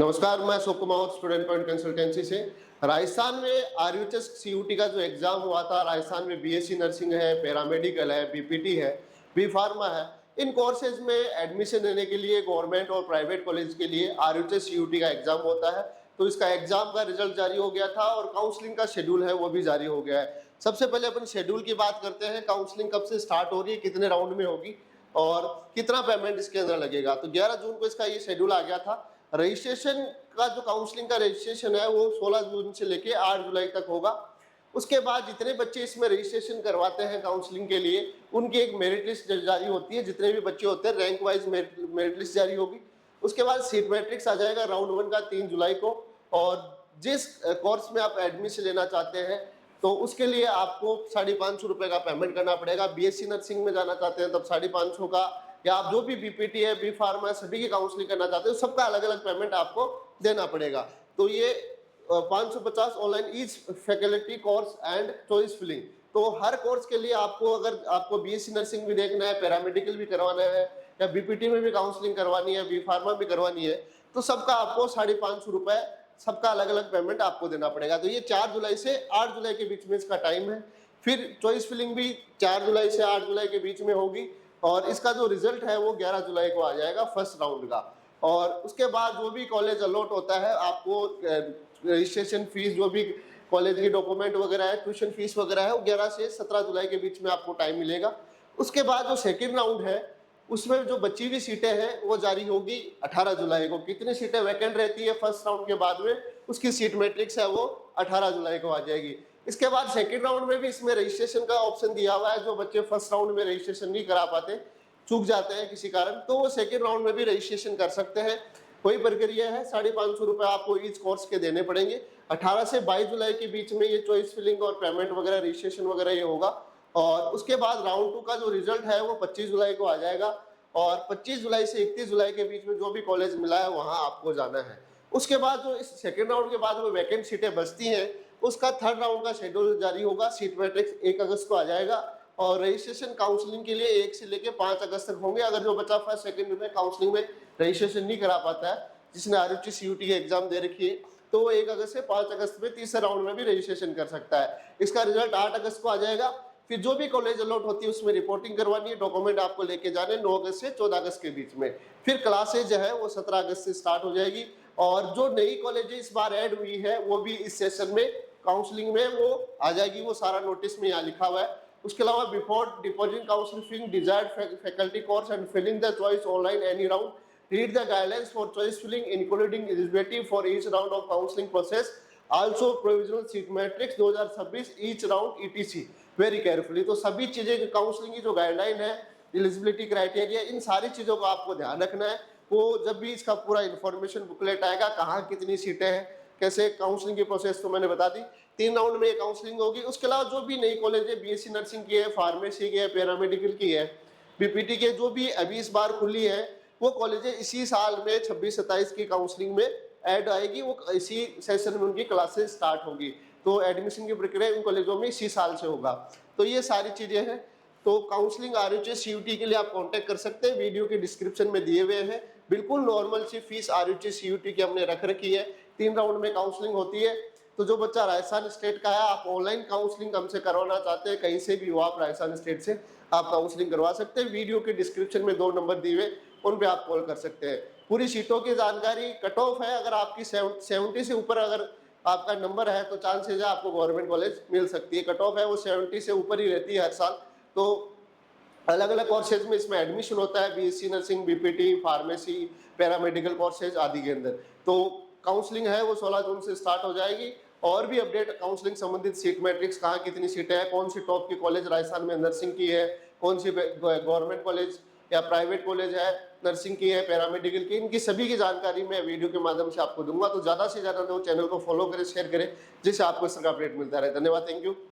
नमस्कार, मैं Ashok Kumar student point consultancy से। राजस्थान में आरयूएचएस सीयूटी का जो एग्जाम हुआ था, राजस्थान में बीएससी नर्सिंग है, पैरामेडिकल है, बीपीटी है, बी फार्मा है, इन कोर्सेज में एडमिशन लेने के लिए गवर्नमेंट और प्राइवेट कॉलेज के लिए आरयूएचएस सीयूटी का एग्जाम होता है। तो इसका एग्जाम का रिजल्ट जारी हो गया था और काउंसलिंग का शेड्यूल है वो भी जारी हो गया है। सबसे पहले अपन शेड्यूल की बात करते हैं। काउंसलिंग कब से स्टार्ट हो रही है, कितने राउंड में होगी और कितना पेमेंट इसके अंदर लगेगा। तो 11 जून को इसका ये शेड्यूल आ गया था। रजिस्ट्रेशन का जो काउंसलिंग का रजिस्ट्रेशन है वो 16 जून से लेके 8 जुलाई तक होगा। उसके बाद जितने बच्चे इसमें रजिस्ट्रेशन करवाते हैं काउंसलिंग के लिए, उनकी एक मेरिट लिस्ट जारी होती है। जितने भी बच्चे होते हैं रैंक वाइज मेरिट लिस्ट जारी होगी। उसके बाद सीट मैट्रिक्स आ जाएगा राउंड 1 का 3 जुलाई को। और जिस कोर्स में आप एडमिशन लेना चाहते हैं तो उसके लिए आपको 550 रुपये का पेमेंट करना पड़ेगा। बीएससी नर्सिंग में जाना चाहते हैं तब 550 का, या आप जो भी बीपीटी है, बी फार्मा है, सभी की काउंसलिंग करना चाहते हो, सबका अलग अलग पेमेंट आपको देना पड़ेगा। तो ये 550 online each faculty course and choice filling. तो हर कोर्स के लिए आपको, अगर आपको बीएससी नर्सिंग भी देखना है, पैरामेडिकल भी करवाना है, या बीपीटी में भी काउंसलिंग करवानी है, बी फार्मा भी करवानी है, तो सबका आपको 550 रुपये, सबका अलग अलग पेमेंट आपको देना पड़ेगा। तो ये 4 जुलाई से 8 जुलाई के बीच में इसका टाइम है। फिर चॉइस फिलिंग भी 4 जुलाई से 8 जुलाई के बीच में होगी और इसका जो रिजल्ट है वो 11 जुलाई को आ जाएगा फर्स्ट राउंड का। और उसके बाद जो भी कॉलेज अलॉट होता है आपको, रजिस्ट्रेशन फीस, जो भी कॉलेज की डॉक्यूमेंट वगैरह है, ट्यूशन फीस वगैरह है, वो 11 से 17 जुलाई के बीच में आपको टाइम मिलेगा। उसके बाद जो सेकेंड राउंड है उसमें जो बची हुई सीटें हैं वो जारी होगी 18 जुलाई को। कितनी सीटें वैकेंट रहती है फर्स्ट राउंड के बाद में, उसकी सीट मैट्रिक्स है वो 18 जुलाई को आ जाएगी। इसके बाद सेकंड राउंड में भी इसमें रजिस्ट्रेशन का ऑप्शन दिया हुआ है। जो बच्चे फर्स्ट राउंड में रजिस्ट्रेशन नहीं करा पाते, चूक जाते हैं किसी कारण, तो वो सेकंड राउंड में भी रजिस्ट्रेशन कर सकते हैं। वही प्रक्रिया है, 550 रुपये आपको ईच कोर्स के देने पड़ेंगे। 18 से 22 जुलाई के बीच में ये चॉइस फिलिंग और पेमेंट वगैरह, रजिस्ट्रेशन वगैरह ये होगा। और उसके बाद राउंड 2 का जो रिजल्ट है वो 25 जुलाई को आ जाएगा। और 25 जुलाई से 31 जुलाई के बीच में जो भी कॉलेज मिला है वहाँ आपको जाना है। उसके बाद जो इस सेकेंड राउंड के बाद वो वैकेंट सीटें बचती हैं, उसका थर्ड राउंड का शेड्यूल जारी होगा। सीट मैट्रिक्स 1 अगस्त को आ जाएगा और रजिस्ट्रेशन काउंसलिंग के लिए 1 से लेकर 5 अगस्त तक होंगे। अगर जो बच्चा फर्स्ट सेकंड में काउंसलिंग में रजिस्ट्रेशन नहीं करा पाता है, जिसने आरयूटी सीयूटी की एग्जाम दे रखी है, तो वो 1 अगस्त से 5 अगस्त में तीसरे राउंड में भी रजिस्ट्रेशन कर सकता है। इसका रिजल्ट 8 अगस्त को आ जाएगा। फिर जो भी कॉलेज अलॉट होती है उसमें रिपोर्टिंग करवानी है, डॉक्यूमेंट आपको लेके जाने 9 अगस्त से 14 अगस्त के बीच में। फिर क्लासेज जो है वो 17 अगस्त से स्टार्ट हो जाएगी। और जो नई कॉलेज इस बार ऐड हुई है वो भी इस सेशन में काउंसलिंग में वो आ जाएगी। वो सारा नोटिस में यहाँ लिखा हुआ है। उसके अलावा before deposit counselling desired faculty course and filling the choice online any round, read the guidelines for choice filling including eligibility for each round of counselling process, also provisional seat matrix 2026 each round ETC very carefully. तो सभी चीजें, counselling की जो guideline है, eligibility criteria, इन सारी चीजों का आपको ध्यान रखना है। वो जब भी इसका पूरा इन्फॉर्मेशन बुकलेट आएगा, कहाँ कितनी सीटें हैं, कैसे काउंसलिंग की प्रोसेस तो मैंने बता दी। 3 राउंड में ये काउंसलिंग होगी। उसके अलावा जो भी नई कॉलेज है, बीएससी नर्सिंग की है, फार्मेसी की है, पैरामेडिकल की है, बीपीटी के जो भी अभी इस बार खुली है, वो कॉलेजें इसी साल में 26-27 की काउंसलिंग में ऐड आएगी। वो इसी सेशन में उनकी क्लासेस स्टार्ट होगी। तो एडमिशन की प्रक्रिया इन कॉलेजों में इसी साल से होगा। तो ये सारी चीजें हैं। तो काउंसलिंग आरयूएचएस सीयूटी के लिए आप कांटेक्ट कर सकते हैं, वीडियो के डिस्क्रिप्शन में दिए हुए हैं। बिल्कुल नॉर्मल सी फीस आरयूएचएस सीयूटी की हमने रख रखी है। 3 राउंड में काउंसलिंग होती है। तो जो बच्चा राजस्थान स्टेट का है, आप ऑनलाइन काउंसलिंग हमसे करवाना चाहते हैं, कहीं से भी हो आप राजस्थान स्टेट से, आप काउंसलिंग करवा सकते हैं। वीडियो के डिस्क्रिप्शन में 2 नंबर दिए हुए, उन पे आप कॉल कर सकते हैं। पूरी सीटों की जानकारी, कट ऑफ है, अगर आपकी 70 से ऊपर अगर आपका नंबर है तो चांसेज है आपको गवर्नमेंट कॉलेज मिल सकती है। कट ऑफ है वो 70 से ऊपर ही रहती है हर साल। तो अलग अलग कोर्सेज में इसमें एडमिशन होता है, BSc nursing, BPT, pharmacy, paramedical courses आदि के अंदर। तो काउंसलिंग है वो 16 जून से स्टार्ट हो जाएगी। और भी अपडेट काउंसलिंग संबंधित, सीट मैट्रिक्स, कहाँ कितनी सीटें हैं, कौन सी टॉप की कॉलेज राजस्थान में नर्सिंग की है, कौन सी गवर्नमेंट कॉलेज या प्राइवेट कॉलेज है नर्सिंग की है, पैरामेडिकल की, इनकी सभी की जानकारी मैं वीडियो के माध्यम से आपको दूंगा। तो ज़्यादा से ज़्यादा लोग चैनल को फॉलो करें, शेयर करें, जिससे आपको इसका अपडेट मिलता रहे। धन्यवाद, थैंक यू।